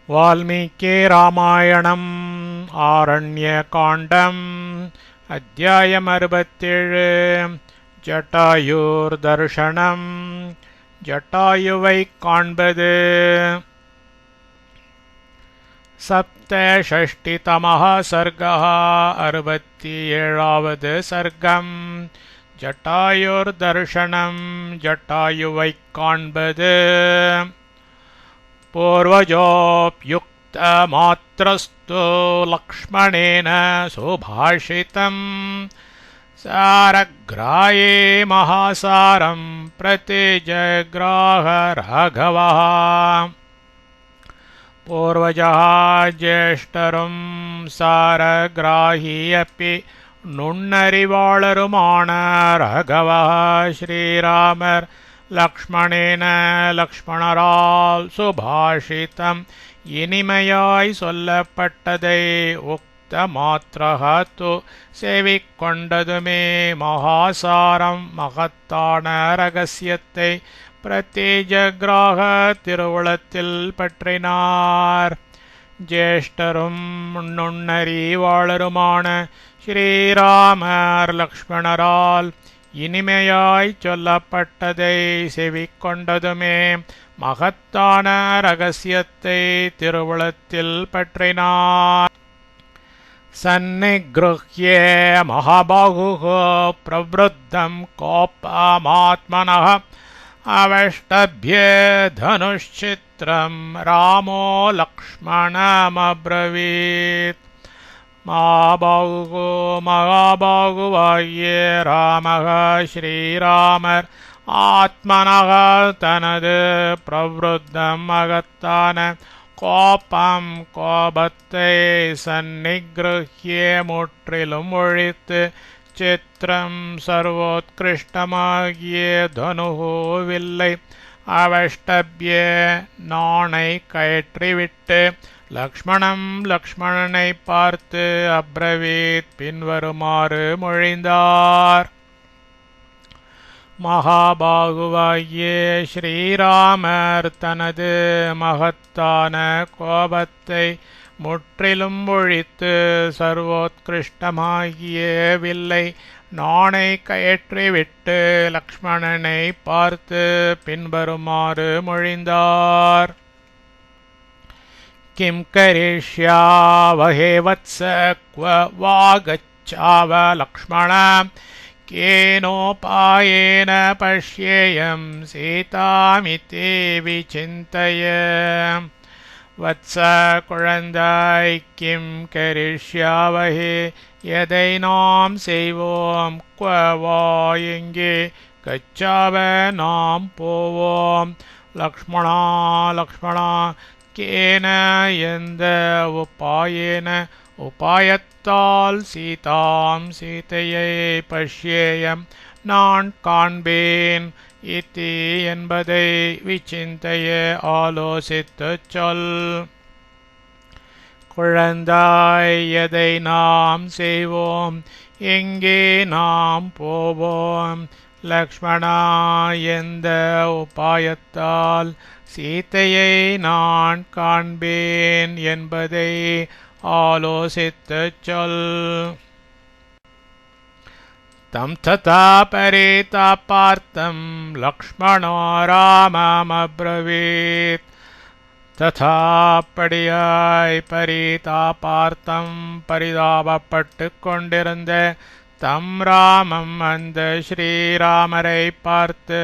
वाल्मीकि रामायणम् आरण्यकाण्डम् अध्यायम् 67 जटायुर्दर्शनम् जटायुவை காண்பது सप्तषष्टितमः सर्गः 67வது सर्गम् जटायुर्दर्शनम् जटायुவை காண்பது पूर्वजोऽप्युक्तमात्रस्तु लक्ष्मणेन सुभाषितम् सारग्राहे महासारं प्रतिजग्राह राघवः पूर्वजः ज्येष्ठरुं सारग्राही अपि नुण्णरिवाळरुमान राघवः श्रीरामर् लक्ष्मणेन लक्ष्मणराल सुभाषितम् இனிமையாய் சொல்லப்பட்டதை உக்த மாத்ரஹத்து சேவிக்கொண்டதுமே மகாசாரம் மகத்தான ரகசியத்தை பிரத்யேஜக்ராக திருவுளத்தில் பற்றினார். ஜேஷ்டரும் நுண்ணறிவாளருமான ஸ்ரீராமர் லக்ஷ்மணரால் இனிமையாய் சொல்லப்பட்டதை செவிக்கொண்டதுமே மகத்தான ரகசியத்தை திருவுளத்தில் பற்றினார். சந்நிக்ருஹ்ய மகாபாகுः பிரவருத்தம் கோபமாத்மனः அவஷ்டப்ய தனுஷ்சித்ரம் ராமோ லக்ஷ்மணமப்ரவீத். மகாபாகுவாகிய ராமः ஸ்ரீராமர் ஆத்மனः தனது பிரவருத்தம் மகத்தான கோபத்தை சந்நிக்ருஹ்ய முற்றிலும் ஒழித்து சித்திரம் சர்வோத்கிருஷ்டமாகிய தனுஹு வில்லை அவஷ்டப்ய நாணை கயற்றிவிட்டு லக்ஷ்மணனை பார்த்து அப்ரவீத் பின்வருமாறு மொழிந்தார். மகாபாகுவாகிய ஸ்ரீராமர் தனது மகத்தான கோபத்தை முற்றிலும் ஒழித்து சர்வோத்கிருஷ்டமாகிய வில்லை நாணை கயற்றிவிட்டு லக்ஷ்மணனை பார்த்து பின்வருமாறு மொழிந்தார். கிம் கரிஷ்யாவஹே வத்ஸ க்வ வா கச்சாவ லக்ஷ்மண கேனோபாயேன பஷ்யேயம் சீதாமிதி விசிந்தய. வத்ஸ குழந்தாய் கிம் கரிஷ்யாவஹே எதை நாம் செய்வோம், க்வ வா எங்கே, கச்சாவ நாம் போவோம், லக்ஷ்மணா கேன எந்த, உபாயேன உபாயத்தால், சீதாம் சீதையை, பஷ்யேயம் நான் காண்பேன், இதி என்பதை விசிந்தைய ஆலோசித்துச் சொல். குழந்தாய் எதை நாம் செய்வோம், எங்கே நாம் போவோம், லக்ஷ்மணா எந்த உபாயத்தால் சீதையை நான் காண்பேன் என்பதை ஆலோசித்துச் சொல். தம் ததா பரிதாபார்த்தம் லக்ஷ்மணோ ராமமப்ரவீத். ததாப்படியாய் பரிதாபார்த்தம் பரிதாபப்பட்டு கொண்டிருந்த தம் ராமம் அந்த ஸ்ரீராமரை பார்த்து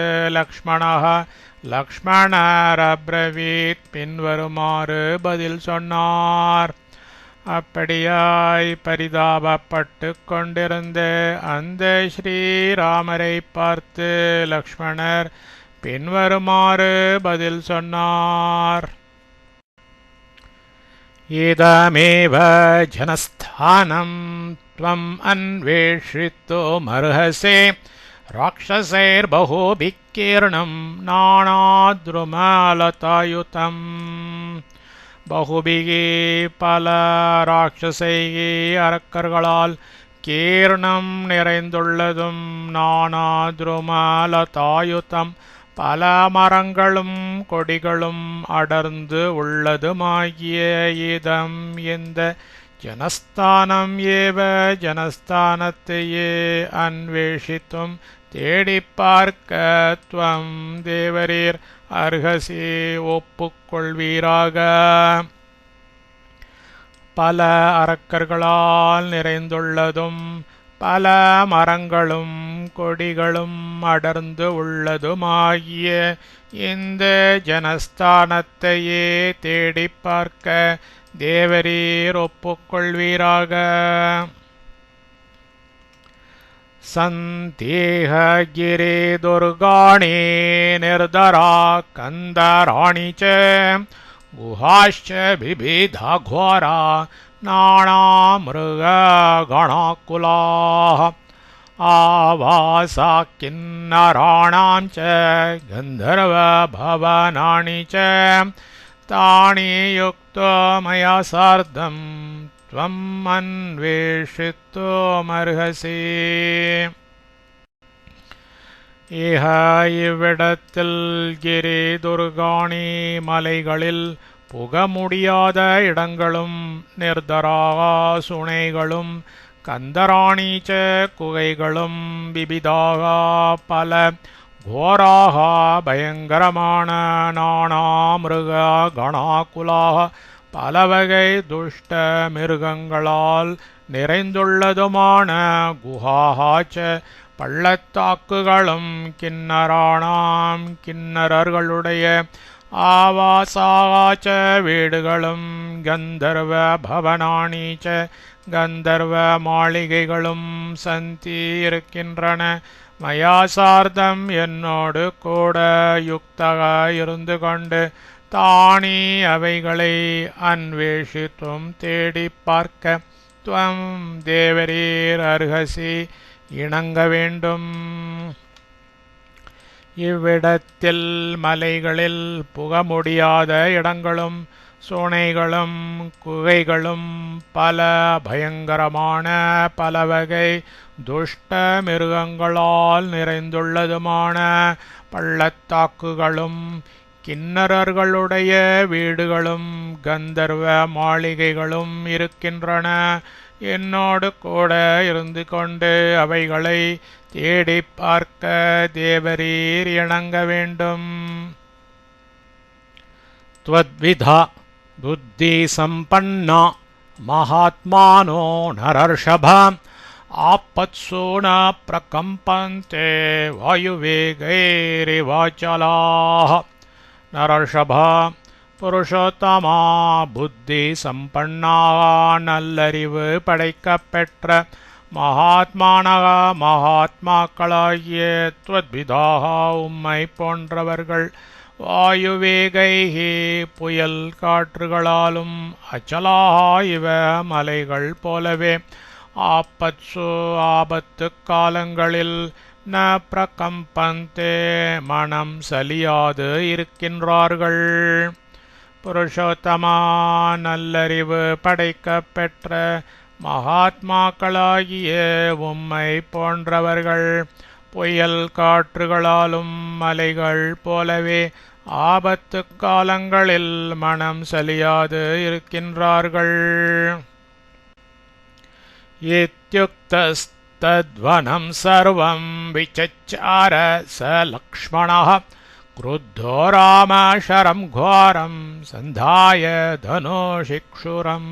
லக்ஷ்மணர் அப்ரவீத் பின்வருமாறு பதில் சொன்னார். அப்படியாய் பரிதாபப்பட்டு கொண்டிருந்த அந்த ஸ்ரீராமரை பார்த்து லக்ஷ்மணர் பின்வருமாறு பதில் சொன்னார். இதமேவ ஜனஸ்தானம் த்வம் அன்வேஷித்துமர்ஹசே ராட்சசைர்பஹுபிக்கீர்ணம் நானாத்ருமலதாயுதம். பகுபிகி பல ராட்சசைகி அரக்கர்களால் கீர்ணம் நிறைந்துள்ளதும் நானாத்ருமலதாயுதம் பல மரங்களும் கொடிகளும் அடர்ந்து உள்ளதுமாகிய இதம் இந்த ஜனஸ்தானம் ஏவ ஜனஸ்தானத்தையே அன்வேஷித்தும் தேடிப் பார்க்க துவம் தேவரீர் அர்ஹசி ஒப்புக்கொள்வீராக. பல அரக்கர்களால் நிறைந்துள்ளதும் பல மரங்களும் கொடிகளும் அடர்ந்து உள்ளதுமாகிய இந்த ஜனஸ்தானத்தையே தேடிப் பார்க்க தேவரீர் ஒப்புக்கொள்வீராக. சந்தேககிரி துர்காணி நிர்தரா கந்தராணி ச குஹாಶ್ಚ விபிதா ಘೋரா நாணாமிருககணாகுலாः ஆவாசா கின்னராணாம் ச கந்தர்வபவனானி ச தானி யுக்தோ மயா சார்த்தம் த்வம் அன்வேஷித்துமர்ஹசி. இஹ இவ்விடத்தில் கிரி துர்காணி மலைகளில் புக முடியாத இடங்களும் நிர்தராகா சுனைகளும் கந்தராணீச்ச குகைகளும் விபிதாகா பல கோராகா பயங்கரமான நாணாமிருக கணாகுலாக பலவகை துஷ்ட மிருகங்களால் நிறைந்துள்ளதுமான குஹாச்ச பள்ளத்தாக்குகளும் கின்னராணாம் கின்னரர்களுடைய ஆவாசாச்ச வீடுகளும் கந்தர்வ பவனானீச்ச கந்தர்வ மாளிகைகளும் சந்தி இருக்கின்றன. மயா சார்த்தம் என்னோடு கூட யுக்தக இருந்து கொண்டு தானி அவைகளை அன்வேஷித்தும் தேடிப் பார்க்க துவம் தேவரீர் அர்ஹசி இணங்க வேண்டும். இவ்விடத்தில் மலைகளில் புக முடியாத இடங்களும் சுனைகளும் குகைகளும் பல பயங்கரமான பலவகை துஷ்ட மிருகங்களால் நிறைந்துள்ளதுமான பள்ளத்தாக்குகளும் கின்னரர்களுடைய வீடுகளும் கந்தர்வ மாளிகைகளும் இருக்கின்றன. என்னோடு கூட இருந்து கொண்டு அவைகளை தேடிப் பார்க்க தேவரீர் இணங்க வேண்டும். த்வத்விதா புத்தி சம்பன்னா மகாத்மானோ நரர்ஷப ஆப்பத்சு ந பிரகம்பந்தே வாயுவேகைரிவாச்சலாः. நரர்ஷப புருஷோத்தமா புத்தி சம்பன்னாக நல்லறிவு படைக்கப்பெற்ற மகாத்மானக மகாத்மாக்களாகிய த்வத்விதாக உம்மை போன்றவர்கள் வாயுவேகைஹி புயல் காற்றுகளாலும் அச்சலாக இவ மலைகள் போலவே ஆப்பத்சு ஆபத்து காலங்களில் ந பிரகம்பந்தே மனம் சலியாது இருக்கின்றார்கள். புருஷோத்தமா நல்லறிவு படைக்கப்பெற்ற மகாத்மாக்களாகிய உம்மை போன்றவர்கள் புயல் காற்றுகளாலும் மலைகள் போலவே ஆபத்து காலங்களில் மனம் சலியாது இருக்கின்றார்கள். இத்யுக்தஸ்தத்வனம் சர்வம் விசச்சார ச லக்ஷ்மணः क्रुद्धो राम शरं घोरं सन्धाय धनुषिक्षुरम्.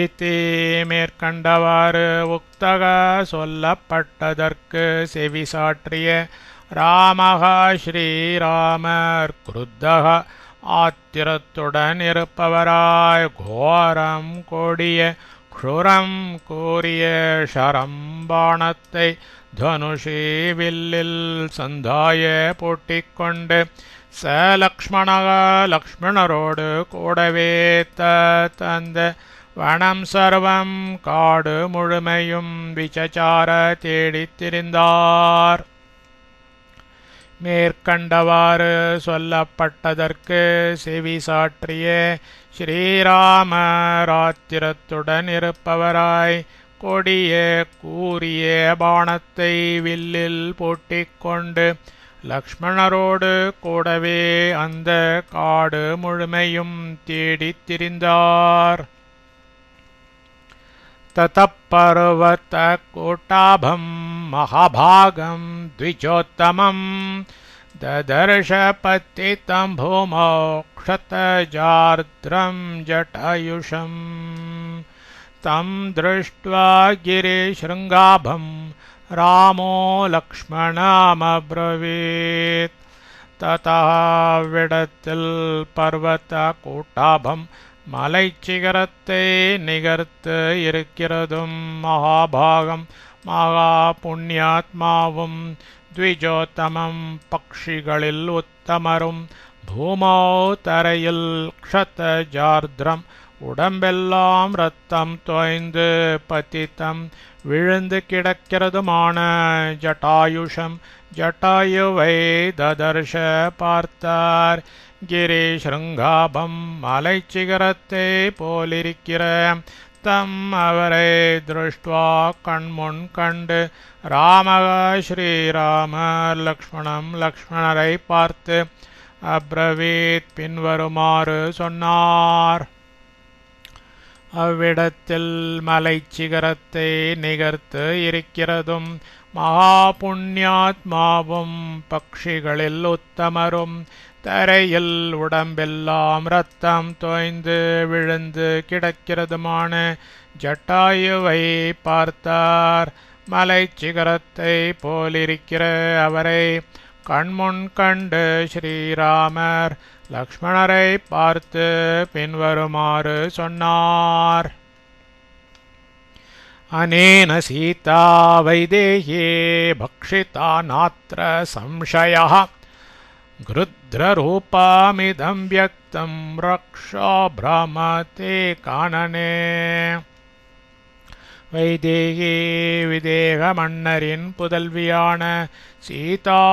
இத்தி மேற்கண்டவாறு உக்தக சொல்லப்பட்டதற்கு செவிசாற்றிய ராமக ஸ்ரீராமர் குருத்தக ஆத்திரத்துடன் இருப்பவராய் கோரம் கொடிய க்ஷுரம் கூறிய ஷரம்பாணத்தை தனுஷி வில்லில் சந்தாய பூட்டிக்கொண்டு லக்ஷ்மணக லக்ஷ்மணரோடு கூடவே தந்த வனம் சர்வம் காடு முழுமையும் விசச்சார தேடித் திரிந்தார். மேற்கண்டவாறு சொல்லப்பட்டதற்கு செவி சாற்றிய ஸ்ரீராமர் ஆத்திரத்துடன் இருப்பவராய் கொடிய கூரிய பாணத்தை வில்லில் பூட்டிக்கொண்டு லக்ஷ்மணரோடு கூடவே அந்த காடு முழுமையும் தேடித் திரிந்தார். ததப்பர்வத கூட்டாபம் மகாபாகம் த்விஜோத்தமம் ததர்ஷ பத்திதம் பூமோ க்ஷதஜார்த்ரம் ஜட்டாயுஷம் தம் திருஷ்ட்வா கிரிஷ்ருங்காபம் ராமோ லக்ஷ்மணமப்ரவீத். ததாவிடத்தில் பர்வத கூட்டாபம் மலைச்சிகரத்தை நிகர்த்து இருக்கிறதும் மகாபாகம் மகா புண்ணியாத்மாவும் த்விஜோத்தமம் பக்ஷிகளில் உத்தமரும் பூமோ தரையில் க்ஷதஜார்த்ரம் உடம்பெல்லாம் இரத்தம் தோய்ந்து பதித்தம் விழுந்து கிடக்கிறதுமான ஜட்டாயுஷம் ஜட்டாயுவை ததர்ஷ பார்த்தார். கிரிஷ்ருங்காபம் மலைச்சிகரத்தை போலிருக்கிற தம் அவரை திருஷ்டுவா கண்முன் கண்டு ராமக ஸ்ரீராமர் லக்ஷ்மணம் லக்ஷ்மணரை பார்த்து அப்ரவீத் பின்வருமாறு சொன்னார். அவ்விடத்தில் மலைச்சிகரத்தை நிகர்த்து இருக்கிறதும் மகா புண்ணியாத்மாவும் பக்ஷிகளில் உத்தமரும் தரையில் உடம்பெல்லாம் இரத்தம் தோய்ந்து விழுந்து கிடக்கிறதுமான ஜட்டாயுவை பார்த்தார். மலைச்சிகரத்தை போலிருக்கிற அவரை கண்முன் கண்டு ஸ்ரீராமர் லக்ஷ்மணரை பார்த்து பின்வருமாறு சொன்னார். அனேன சீதா வைதேயே பக்ஷிதா நாத்ர சம்சயः கிருத்ரரூபமிதம் வ்யக்தம் ரக்ஷோ ப்ரமதே கானனே. வைதேகி விதேக மன்னரின் புதல்வியான சீதா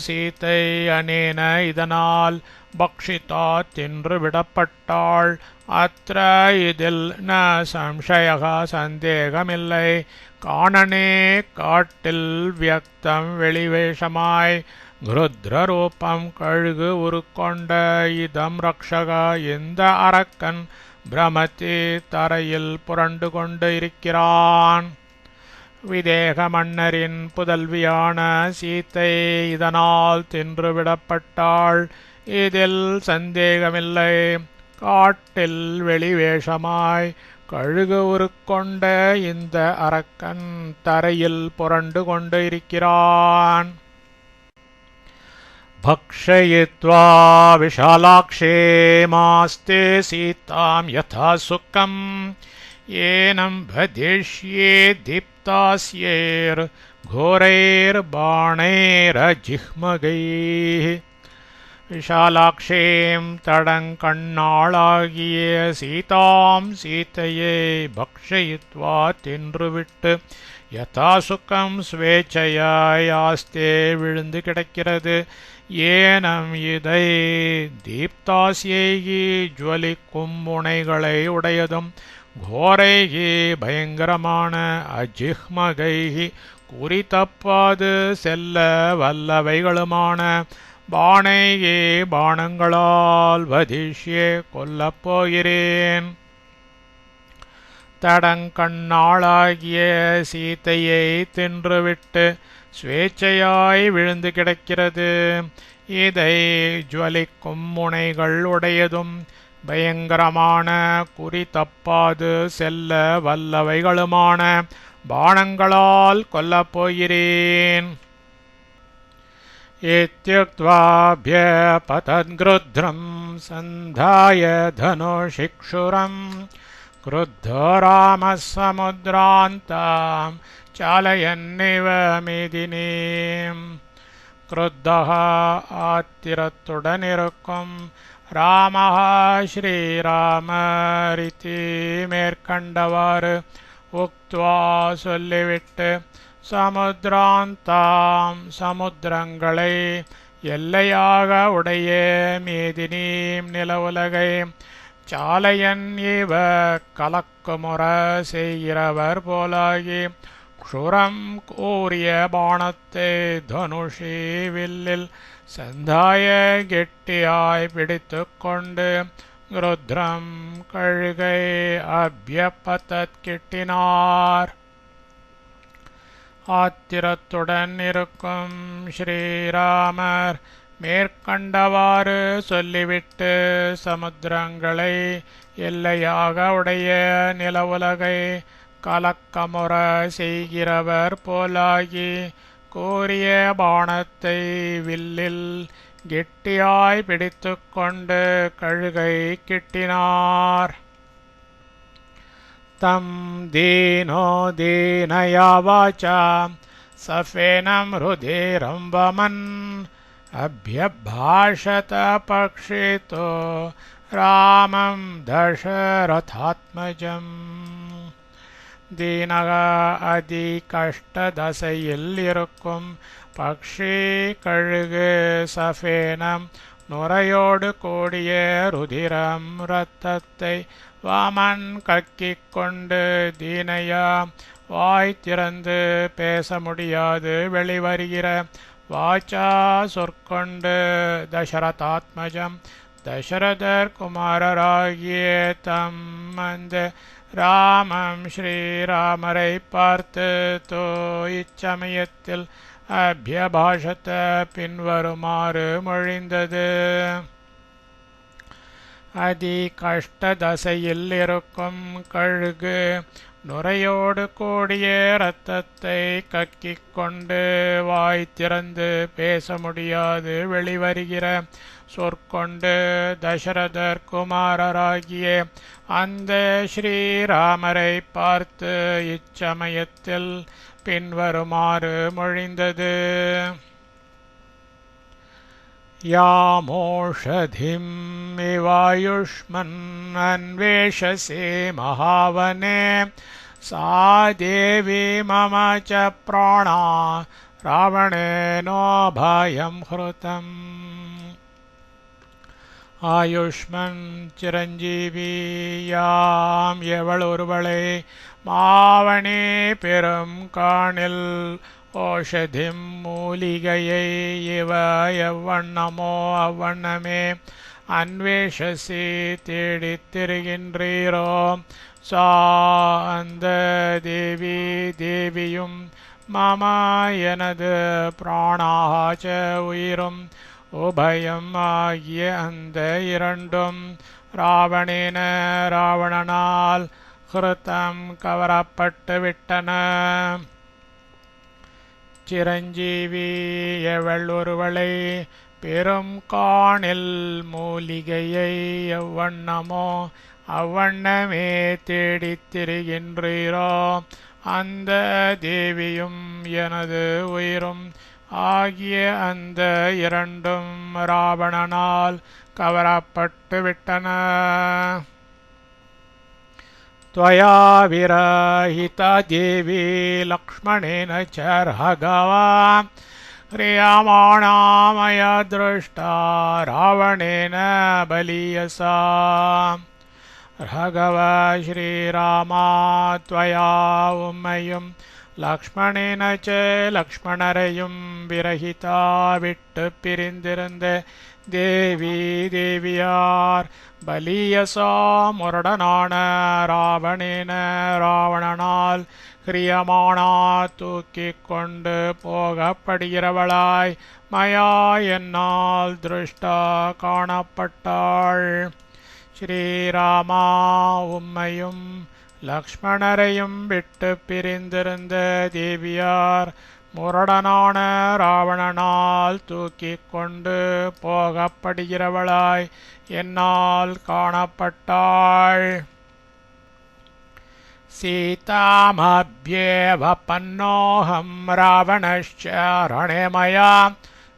சீதை அனேன இதனால் பக்ஷிதா தின்று விடப்பட்டாள். அத்ர இதில் ந சம்சயக சந்தேகமில்லை. காணனே காட்டில் வியக்தம் வெளிவேஷமாய் கிருத்ரரூபம் கழுகு உருக்கொண்ட இதம் ரக்ஷக இந்த அரக்கன் பிரமதி தரையில் புரண்டு கொண்டு இருக்கிறான். விதேக மன்னரின் புதல்வியான சீத்தை இதனால் தின்றுவிடப்பட்டாள். இதில் சந்தேகமில்லை. காட்டில் வெளிவேஷமாய் கழுகு உருக்கொண்ட இந்த அரக்கன் தரையில் புரண்டு கொண்டு இருக்கிறான். भक्षयित्वा विशालाक्षे मास्ते सीतां यथा सुखं येनं वदिष्ये दीप्तास्यैर्घोरैर्बाणैरजिह्मगैः. விஷாலாக்ஷேம் தடங்கண்ணாளாகிய சீதாம் சீதையை பக்ஷயித்வா தின்றுவிட்டு யதாசுக்கம் ஸ்வேச்சையாய் ஆஸ்தே விழுந்து கிடக்கிறது. ஏனம் இதை தீப்தாசியைகி ஜுவலிக்கும் முனைகளை உடையதும் கோரைகி பயங்கரமான அஜிஹ்மகைகி குறி தப்பாது செல்ல வல்லவைகளுமான பாணையே பாணங்களால் வதிஷ்யே கொல்லப்போகிறேன். தடங்கண்ணாளாகிய சீதையை தின்றுவிட்டு ஸ்வேச்சையாய் விழுந்து கிடக்கிறது. இதை ஜுவலிக்கும் முனைகள் உடையதும் பயங்கரமான குறி தப்பாது செல்ல வல்லவைகளுமான பாணங்களால் கொல்லப்போகிறேன். इत्युक्त्वाभ्यपतद्गृध्रं सन्धाय धनुषिक्षुरं क्रुद्धो रामः समुद्रान्तां चालयन्निव मेदिनीं. क्रुद्धः ஆத்திரத்துடனிருக்கும் ராமः ஸ்ரீராமரிதி மேற்கண்டவாறு உக்த்வா சொல்லிவிட்டு சமுத்ராந்தாம் சமுத்திரங்களை எல்லையாக உடைய மேதினீம் நிலவுலகை சாலையன் இவ கலக்குமுற செய்கிறவர் போலாகி க்ஷுரம் கூறிய பாணத்தை தனுஷி வில்லில் செந்தாய கெட்டியாய் பிடித்து கொண்டு ருத்ரம் கழுகை அபியப்பத்தத் கிட்டினார். ஆத்திரத்துடன் இருக்கும் ஸ்ரீராமர் மேற்கண்டவாறு சொல்லிவிட்டு சமுத்திரங்களை எல்லையாக உடைய நிலவுலகை கலக்கமுற செய்கிறவர் போலாகி கூறிய பாணத்தை வில்லில் கெட்டியாய் பிடித்து கொண்டு கழுகை கிட்டினார். தம் தீனோ தீனயா வாசா சஃபேனம் ருதிரம் வமன் அப்யபாஷத பக்ஷிதோ ராமம் தசரதாத்மஜம். தீனக அதி கஷ்டதசையில் இருக்கும் பக்ஷி கழுகு சஃபேனம் நுரையோடு கூடிய ருதிரம் இரத்தத்தை வாமன் கக்கிக் கொண்டு தீனையா வாய் திறந்து பேச முடியாது வெளிவருகிற வாச்சா சொற்கொண்டு தசரதாத்மஜம் தசரதர் குமாரராகிய தம் அந்த ராமம் ஸ்ரீராமரை பார்த்து தோ இச்சமயத்தில் அபியபாஷத்த பின்வருமாறு மொழிந்தது. அதி கஷ்டதசையில் இருக்கும் கழுகு நுரையோடு கூடிய இரத்தத்தை கக்கிக் கொண்டு வாய் திறந்து பேச முடியாது வெளிவருகிற சொற்கொண்டு தசரதர் குமாரராகிய அந்த ஸ்ரீராமரை பார்த்து இச்சமயத்தில் பின்வருமாறு மொழிந்தது. யாமோஷதிம் இவாயுஷ்மன் அன்வேஷசே மகாவனே சா தேவி மம ச பிராணா ராவணேனோ பயம் ஹ்ருதம். ஆயுஷ்மன் சிரஞ்சீவியாம் எவள் ஒருவளை மாவணி பெரும் காணில் ஓஷதிம் மூலிகையை இவ எவ்வண்ணமோ அவ்வண்ணமே அன்வேஷசி தேடித் திரிகின்றீரோ சா அந்த தேவி தேவியும் மம எனது பிராணாச்ச உயிரும் உபயம் ஆகிய அந்த இரண்டும் ராவணேன ராவணனால் ஹிருதம் கவரப்பட்டு விட்டன. சிரஞ்சீவி எவள் ஒருவளை பெரும் காணில் மூலிகையை எவ்வண்ணமோ அவ்வண்ணமே தேடித் திரிகின்றீரோ அந்த தேவியும் எனது உயிரும் ஆகிய அந்த இரண்டும் ராவணனால் கவரப்பட்டு விட்டன. त्वया विरहिता देवी लक्ष्मणेन च राघवा क्रियमाणा मया दृष्टा रावणेन बलीयसा. राघव श्रीरामा त्वया उम्मयम् லக்ஷ்மணேன ச லக்ஷ்மணரையும் விரகிதா விட்டு பிரிந்திருந்த தேவி தேவியார் பலியசா முரடனான ராவணேன ராவணனால் கிரியமானா தூக்கிக் கொண்டு போகப்படுகிறவளாய் மயா என்னால் திருஷ்டா காணப்பட்டாள். ஸ்ரீராமா உம்மையும் லக்ஷ்மணரையும் விட்டு பிரிந்திருந்த தேவியார் முரடனான ராவணனால் தூக்கிக் கொண்டு போகப்படுகிறவளாய் என்னால் காணப்பட்டாள். சீதாமப்யேவ பன்னோஹம் ராவணஸ்ச ரணே மயா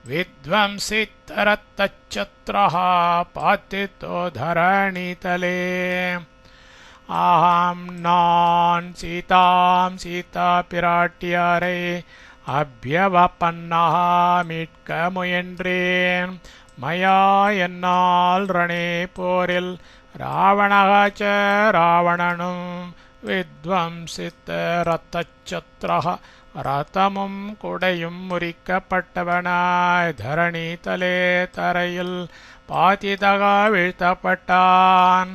வித்வம்சித்தரத்தச்சத்ரஹ பாத்திதோ தரணிதலே. ஆஹம் நான் சீதாம் சீதா பிராட்டியாரை அபியவப்பன்னா மீட்க முயன்றேன். மயா என்னால் ரணே போரில் ராவணகாச்ச ராவணனும் வித்வம்சித்த ரத்தச்சத்ரஹ ரதமும் குடையும் முறிக்கப்பட்டவனாய் தரணி தலே தரையில் பாதிதக வீழ்த்தப்பட்டான்.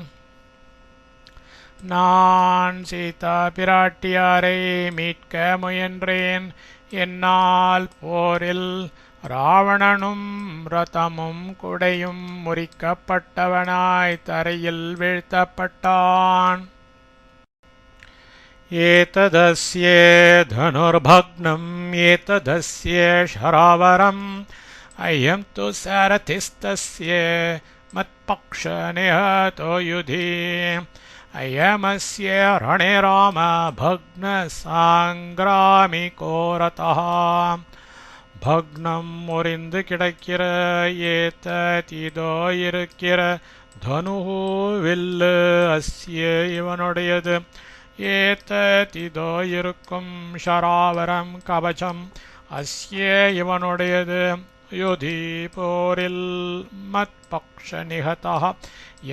நான் சீதா பிராட்டியாரை மீட்க முயன்றேன். என்னால் போரில் ராவணனும் ரதமும் குடையும் முறிக்கப்பட்டவனாய் தரையில் வீழ்த்தப்பட்டான். ஏததஸ்ய தனுர்பக்னம் ஏததஸ்ய ஷராவரம் அயம் து சாரதிஸ்தஸ்ய மத்பக்ஷ நிஹதோ யுதி அயமஸ்ய ரணே ராம பக்ன சாங்கிராமிகோ ரதः. பக்னம் முறிந்து கிடக்கிற ஏததிதோ இருக்கிற தனு வில்லு அஸ்ய இவனுடையது. ஏததிதோ இருக்கும் ஷராவரம் கவசம் அஸ்ய இவனுடையது. யுதி போரில் மத்பக்ஷ நிஹதः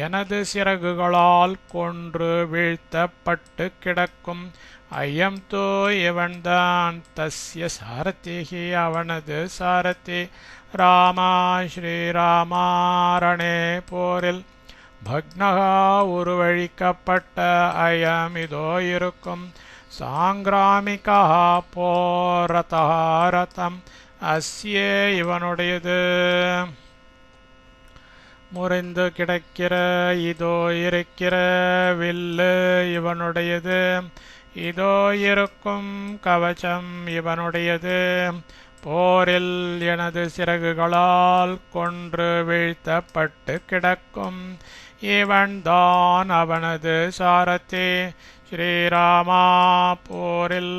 எனது சிறகுகளால் கொன்று வீழ்த்தப்பட்டு கிடக்கும். ஐயம் தோ இவன்தான் தஸ்ய சாரதிஹி அவனது சாரதி. ராமா ஸ்ரீராமாரணே போரில் பக்னகா உருவழிக்கப்பட்ட அயம் இதோ இருக்கும். சாங்கிராமிகா போரதா ரதம் அஸ்ய இவனுடையது. முறிந்து கிடக்கிற இதோ இருக்கிற வில்லு இவனுடையது. இதோ இருக்கும் கவசம் இவனுடையது. போரில் எனது சிறகுகளால் கொன்று வீழ்த்தப்பட்டு கிடக்கும். இவன்தான் அவனது சாரதி. ஸ்ரீராமா போரில்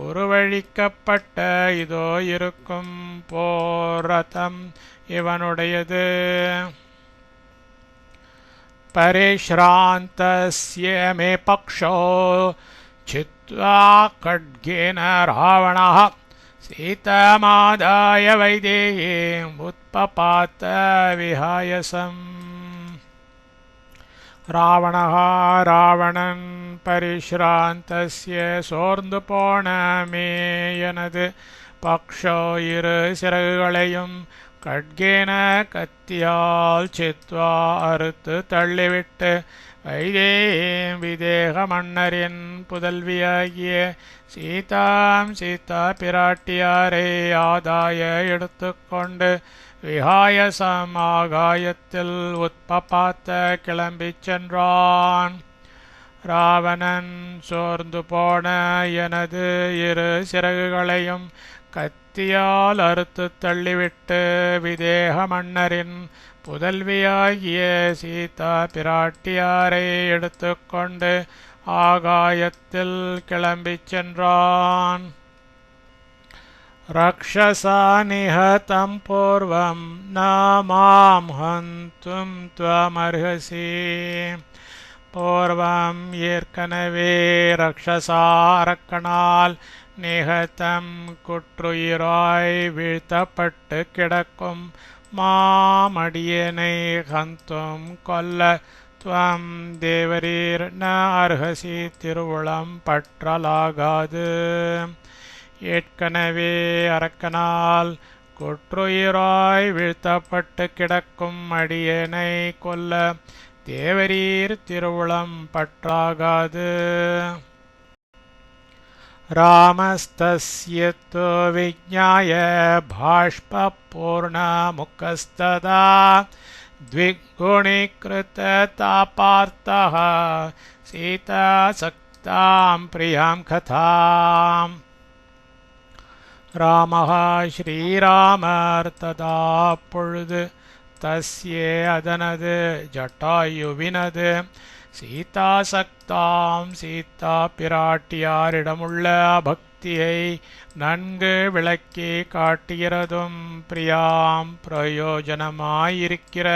உருவழிக்கப்பட்ட இதோ இருக்கும் போரதம் இவனுடையது. परिश्रान्तस्य मे पक्षो छित्त्वा खड्गेन रावणः सीतामादाय वैदेहीम् उत्पपात विहायसम्. ராவணः ராவணன் பரிஷ்ராந்தஸ்ய சோர்ந்து போன மே எனது பக்ஷோ இரு சிறகுகளையும் கட்கேன கத்தியால் சித்வா அறுத்து தள்ளிவிட்டு வைதேஹீம் விதேக மன்னரின் புதல்வியாகிய சீதா பிராட்டியாரை ஆதாய எடுத்துக்கொண்டு விஹாயசம் ஆகாயத்தில் உத்பபாத்த கிளம்பிச் சென்றான். ராவணன் சோர்ந்து போன எனது இரு சிறகுகளையும் கத்தியால் அறுத்து தள்ளிவிட்டு விதேக மன்னரின் புதல்வியாகிய சீதா பிராட்டியாரை எடுத்துக்கொண்டு ஆகாயத்தில் கிளம்பிச் சென்றான். ரக்ஷசா நிஹதம் பூர்வம் ந மாம் ஹந்தும் த்வமர்ஹசி. பூர்வம் ஏற்கனவே ரக்ஷசா அரக்கனால் நிஹதம் குற்றுயிராய் வீழ்த்தப்பட்டு கிடக்கும் மாமடியனை ஹந்தும் கொல்ல துவம் தேவரீர் ந அர்ஹசி திருவுளம் பற்றலாகாது. ஏற்கனவே அரக்கனால் குற்றுயிராய் வீழ்த்தப்பட்டு கிடக்கும் அடியனை கொல்ல தேவரீர் திருவுளம் பற்றாகாது. ராமஸ்தஸ்ய து விஜ்ஞாய பாஷ்பூர்ணமுகஸ்ததா த்விகுணீக்ருத தாபார்த்தः சீதாசக்தாம் பிரியாம் கதாம். ராமः ஸ்ரீராமர் ததா அப்பொழுது தஸ்யே அதனது ஜட்டாயுவினது சீதாசக்தாம் சீதா பிராட்டியாரிடமுள்ள பக்தியை நன்கு விளக்கி காட்டுகிறதும் பிரியாம் பிரயோஜனமாயிருக்கிற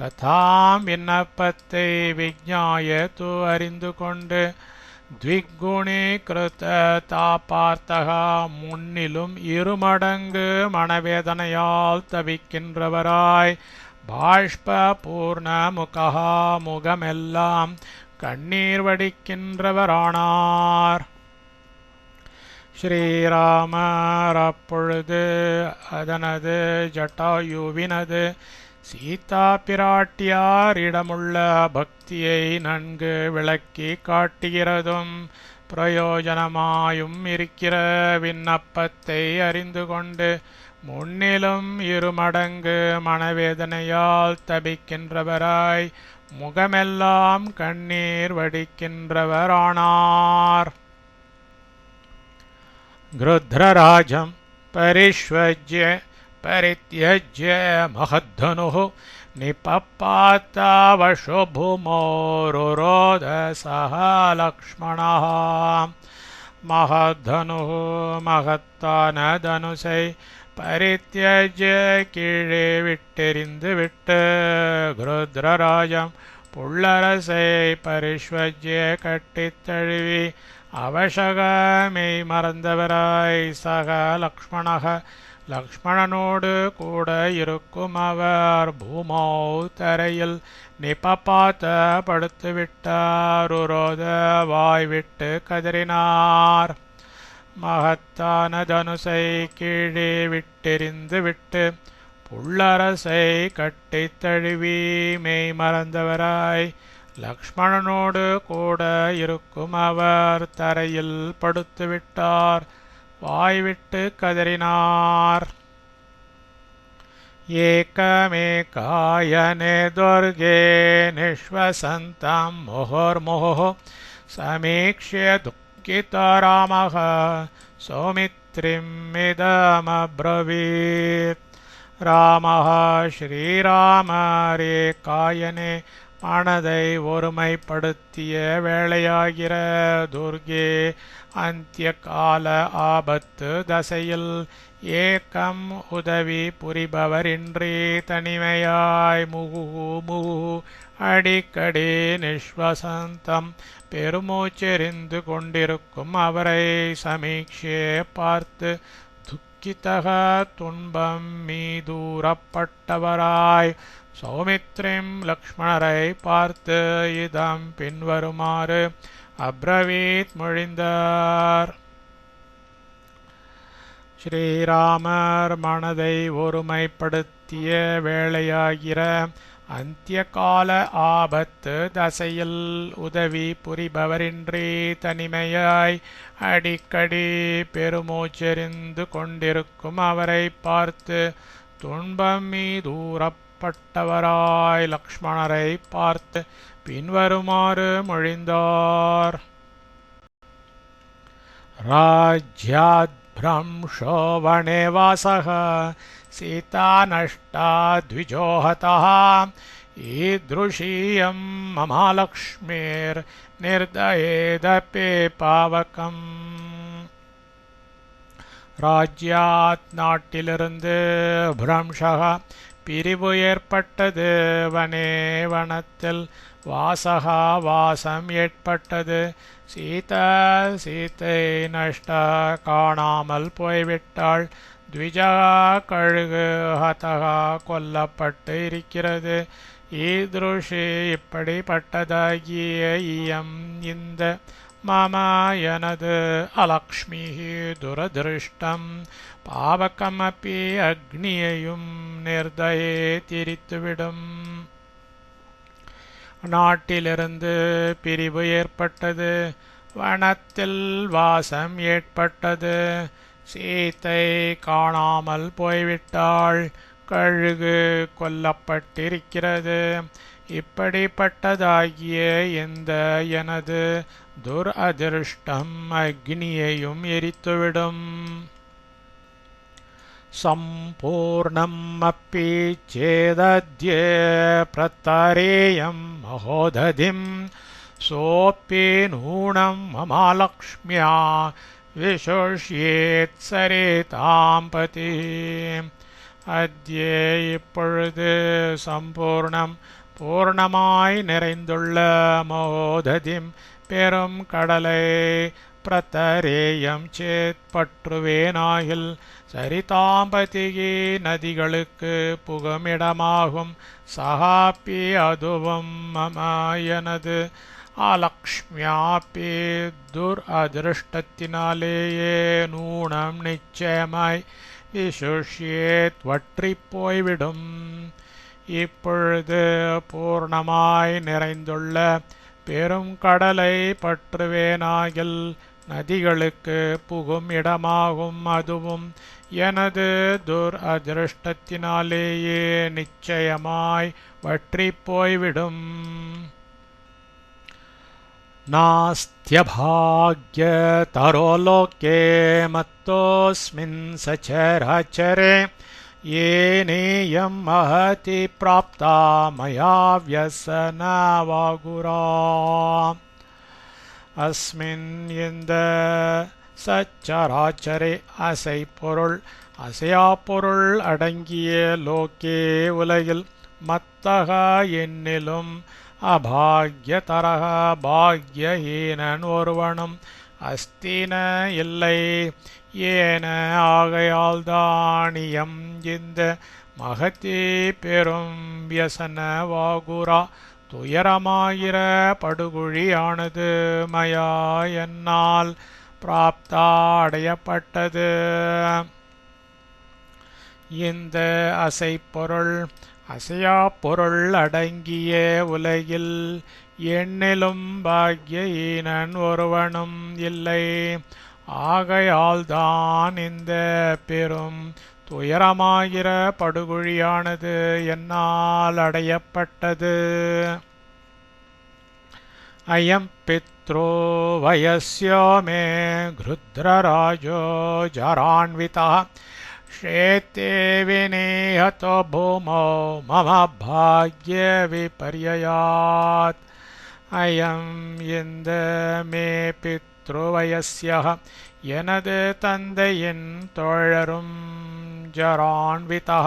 கதாம் விண்ணப்பத்தை விஜ்ஞாய து அறிந்து கொண்டு த்விகுணீகிருத தாபார்த்தக முன்னிலும் இருமடங்கு மனவேதனையால் தவிக்கின்றவராய் பாஷ்ப பூர்ண முகா முகமெல்லாம் கண்ணீர் வடிக்கின்றவரானார். ஸ்ரீராமர் அப்பொழுது அதனது ஜட்டாயுவினது சீதா பிராட்டியாரிடமுள்ள பக்தியை நன்கு விளக்கி காட்டுகிறதும் பிரயோஜனமாயும் இருக்கிற விண்ணப்பத்தை அறிந்து கொண்டு முன்னிலும் இருமடங்கு மனவேதனையால் தபிக்கின்றவராய் முகமெல்லாம் கண்ணீர் வடிக்கின்றவரானார். கிருத்ரராஜம் பரிஷ்வஜ்ய परित्यज्य महद्धनुः निपपातावशो भूमो रुरोध सह लक्ष्मणः. महद्धनुः महत्ताன தனுசை பரித்யஜ்ய கீழே விட்டெறிந்து விட்டு கிருத்ரராஜம் புள்ளரசை பரிஷ்வஜ்ய கட்டித் தழுவி அவசகமை மறந்தவராய் சக லக்ஷ்மணக லக்ஷ்மணனோடு கூட இருக்கும் அவர் பூமோ தரையில் நிபபாத்த படுத்துவிட்டார். ருரோத வாய்விட்டு கதறினார். மகத்தான தனுசை கீழே விட்டெறிந்து விட்டு புள்ளரசை கட்டித் தழுவி மெய் மறந்தவராய் லக்ஷ்மணனோடு கூட இருக்கும் அவர் தரையில் படுத்துவிட்டார். வாய்விட்டு கதறினார். ஏகமேகாயனே துர்கே நிஷ்வசந்தம் முहुर्मुहुः சமீக்ஷ்ய துக்கிதோ ராமः சௌமித்ரிமிதமப்ரவீத். ராமः ஸ்ரீராமரே காயனே மனதை ஒருமைப்படுத்திய வேளையாகிற துர்கே அந்திய கால ஆபத்து தசையில் ஏக்கம் உதவி புரிபவரின்றி தனிமையாய் முகு அடிக்கடி நிஷ்வசந்தம் பெருமூச்செறிந்து கொண்டிருக்கும் அவரை சமீக்ஷே பார்த்து துக்கிதக துன்பம் மீதூரப்பட்டவராய் சௌமித்ரிம் லக்ஷ்மணரை பார்த்து இதம் பின்வருமாறு அப்ரவீத் மொழிந்தார். ஸ்ரீராமர் மனதை ஒருமைப்படுத்திய வேளையாகிற அந்திய கால ஆபத்து தசையில் உதவி புரிபவரின்றி தனிமையாய் அடிக்கடி பெருமூச்செறிந்து கொண்டிருக்கும் அவரை பார்த்து துன்பம் மீதூரப்பட்டவராய் லக்ஷ்மணரை பார்த்து பின்வருமாறு மொழிந்தார். ராஜ்யாத் भ्रंशो वने वासः सीता नष्टा द्विजोहतः ईदृशीयं ममालक्ष्मीर्निर्दयेदपि पावकम्. ராஜ்யாத் நாட்டிலிருந்து பிரம்ஷக பிரிவு ஏற்பட்டது. வனே வனத்தில் வாசகா வாசம் ஏற்பட்டது. சீதை நஷ்டா காணாமல் போய்விட்டாள். த்விஜா கழுகு ஹதகா கொல்லப்பட்டு இருக்கிறது. ஈத்ருஷி இப்படிப்பட்டதாகிய இயம் இந்த மம எனது அலக்ஷ்மி துரதிருஷ்டம் பாவகமப்பி அக்னியையும் நிர்தயே திரித்துவிடும். நாட்டிலிருந்து பிரிவு ஏற்பட்டது. வனத்தில் வாசம் ஏற்பட்டது. சீத்தை காணாமல் போய்விட்டாள். கழுகு கொல்லப்பட்டிருக்கிறது. இப்படிப்பட்டதாகிய இந்த எனது துரதிருஷ்டம் அக்னியையும் எரித்துவிடும். சம்பூர்ணம் அப்பி சேதத்ய பிரத்தரேயம் மகோததிம் சோப்பி நூனம் மமாலக்ஷ்மியா விசோஷ்யேத் சரிதாம் பதி. அத்யே இப்பொழுது சம்பூர்ணம் பூர்ணமாய் நிறைந்துள்ள மோததிம் பெரும் கடலை பிரதரேயம் சேத் பற்றுவேனாகில் சரிதாம்பதிகி நதிகளுக்கு புகுமிடமாகும் சகாப்பி அதுவும் மம எனது அலக்ஷ்மியாப்பி துர் அதிருஷ்டத்தினாலேயே நூனம் நிச்சயமாய் விசுஷ்யேத் வற்றிப் போய்விடும். இப்பொழுது பூர்ணமாய் நிறைந்துள்ள பெரும் கடலை பற்றுவேனாகில் நதிகளுக்கு புகும் இடமாகும் அதுவும் எனது துர் அதிருஷ்டத்தினாலேயே நிச்சயமாய் வற்றிப் போய்விடும். नास्त्यभाग्यतरो लोके मत्तोऽस्मिन् सचराचरे येनेयं महति प्राप्ता मया व्यसनवागुरा. अस्मिन् இந்த சச்சராச்சரே அசை பொருள் அசையா பொருள் அடங்கிய லோக்கே உலகில் மத்தக என்னிலும் அபாக்யதரக பாக்யஹீனன் ஒருவனும் அஸ்தின இல்லை. ஏன ஆகையால் தானியம் இந்த மகத்தி பெரும் வியசன வாகுரா துயரமாகிற படுகுழியானது மயா என்னால் பிராப்தா அடையப்பட்டது. இந்த அசைப்பொருள் அசையா பொருள் அடங்கிய உலகில் எண்ணிலும் பாக்யஹீனன் ஒருவனும் இல்லை. ஆகையால்தான் இந்த பெரும் துயரமாகிற படுகுழியானது என்னால் அடையப்பட்டது. அயம் பித்ரோ வயஸ்யோ மே க்ருத்ரராஜோ ஜரான்விதா க்ஷேத்தே விநிஹதோ பூமோ மம பாக்ய விபர்யயாத். அயம் இந்த மே பித்ருவயஸ்யः எனது தந்தையின் தோழரும் ஜரான்விதா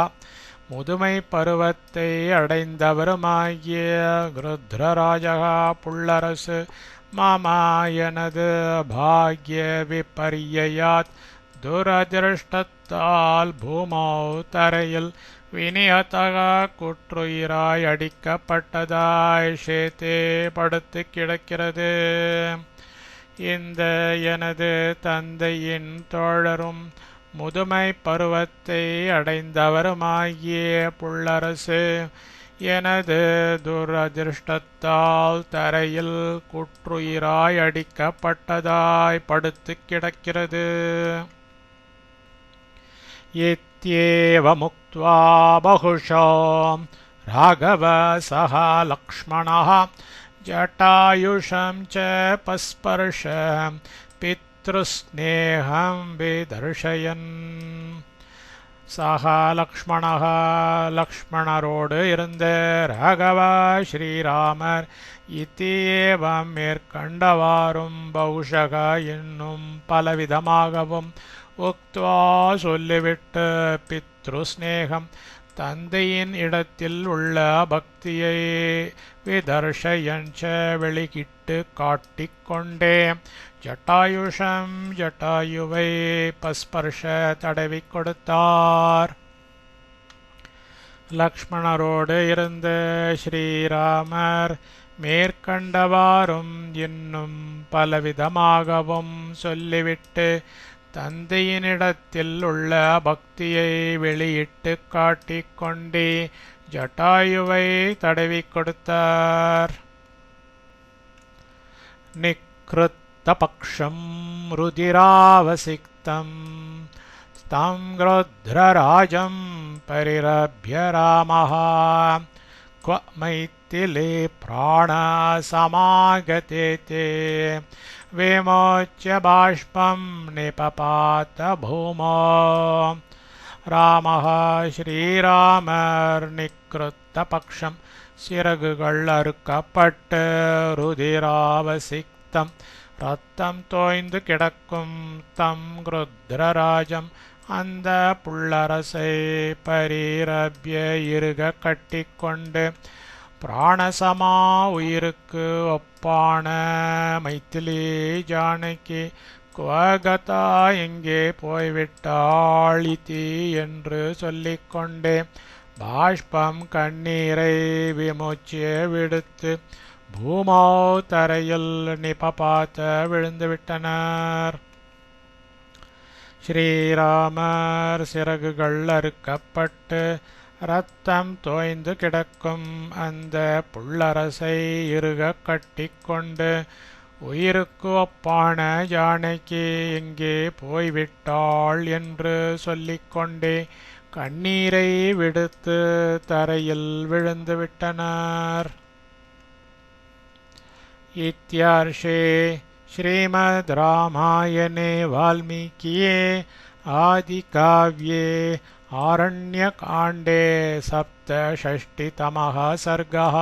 முதுமை பருவத்தை அடைந்தவருமாகிய க்ருத்ரராஜா புல்லரசு மம எனது பாக்ய விபர்யயாத் துரதிருஷ்டத்தால் பூமௌ தரையில் விநியதக குற்றுயிராய் அடிக்கப்பட்டதாய் ஷேத்தே படுத்து கிடக்கிறது. இந்த எனது தந்தையின் தோழரும் முதுமை பருவத்தை அடைந்தவருமாகிய புல்லரசு எனது துரதிருஷ்டத்தால் தரையில் குற்றுயிராய் அடிக்கப்பட்டதாய் படுத்து கிடக்கிறது. இத்யேவமுக்த்வா பகுஷோ ராகவ சஹ லக்ஷ்மணः ஜட்டாயுஷம் ச பஸ்பர்ஷ பித்ருஸ்நேகம் விதர்ஷயன். சஹ லக்ஷ்மணः லக்ஷ்மணரோடு இருந்த ராகவ ஸ்ரீராமர் இத்தியேவம் மேற்கண்டவாறும் பௌஷக என்னும் பலவிதமாகவும் உக்த்வா சொல்லிவிட்டு பித்ருஸ்நேகம் தந்தையின் இடத்தில் உள்ள பக்தியை விதர்ஷயஞ்ச வெளிக்கிட்டு காட்டிக்கொண்டே ஜட்டாயுஷம் ஜட்டாயுவை பஸ்பர்ஷ தடவி கொடுத்தார். லக்ஷ்மணரோடு இருந்த ஸ்ரீராமர் மேற்கண்டவாறும் இன்னும் பலவிதமாகவும் சொல்லிவிட்டு தந்தையினிடத்தில் உள்ள பக்தியை வெளியிட்டு காட்டிக்கொண்டே ஜட்டாயுவை தடவி கொடுத்தார். நிக்ருத்தபக்ஷம் ருதிராவசிக்தம் ஸ்தம் க்ருத்ரராஜம் பரிரப்ய ராமः क्व मैथिले प्राणसमागते ते विमोच्य बाष्पं निपपात भूमौ. ராமः ஸ்ரீராமர் நிக்ருத்தபக்ஷம் சிறகுகள் அறுக்கப்பட்டு ருதிராவசிக்தம் ரத்தம் தோய்ந்து கிடக்கும் தம் க்ருத்ரராஜம் அந்த புல்லரசை பரிரப்ய இருக கட்டிக்கொண்டு பிராணசமா உயிருக்கு ஒப்பான மைதிலி ஜானகி குவகதா எங்கே போய்விட்டாள் இதி என்று சொல்லிக்கொண்டே பாஷ்பம் கண்ணீரை விமோச்சிய விடுத்து பூமோ தரையில் நிபபாத்த விழுந்துவிட்டனர். ஸ்ரீராமர் சிறகுகள் அறுக்கப்பட்டு இரத்தம் தோய்ந்து கிடக்கும் அந்த புள்ளரசை இறுக கட்டிக்கொண்டு உயிருக்கு ஒப்பான ஜானகி எங்கே போய்விட்டாள் என்று சொல்லிக்கொண்டே கண்ணீரை விடுத்து தரையில் விழுந்துவிட்டனர். இத்யர்ஷே ஸ்ரீமத் ராமாயணே வால்மீகியே ஆதிகாவ்யே ஆரண்யகாண்டே சப்தஷஷ்டிதமः सर्गः।